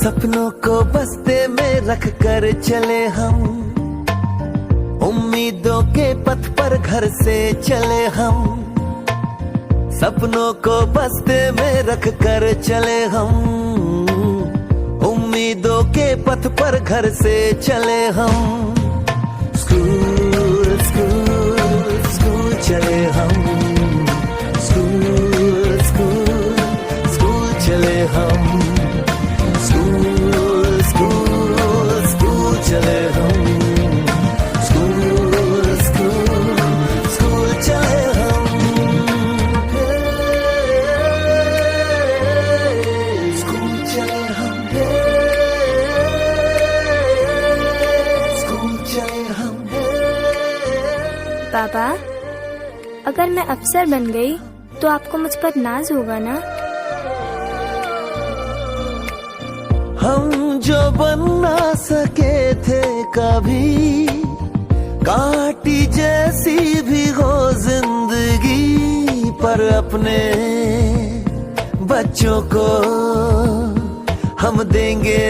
सपनों को बस्ते में रख कर चले हम, उम्मीदों के पथ पर घर से चले हम। सपनों को बस्ते में रख कर चले हम, उम्मीदों के पथ पर घर से चले हम। स्कूल स्कूल स्कूल चले हम, स्कूल स्कूल स्कूल चले हम, स्कूल स्कूल स्कूल चले हम, स्कूल स्कूल स्कूल चले हम। स्कूल चले हम, स्कूल चले हम। पापा, अगर मैं अफसर बन गई तो आपको मुझ पर नाज होगा ना? हम जो बन ना सके थे कभी, काटी जैसी भी हो जिंदगी, पर अपने बच्चों को हम देंगे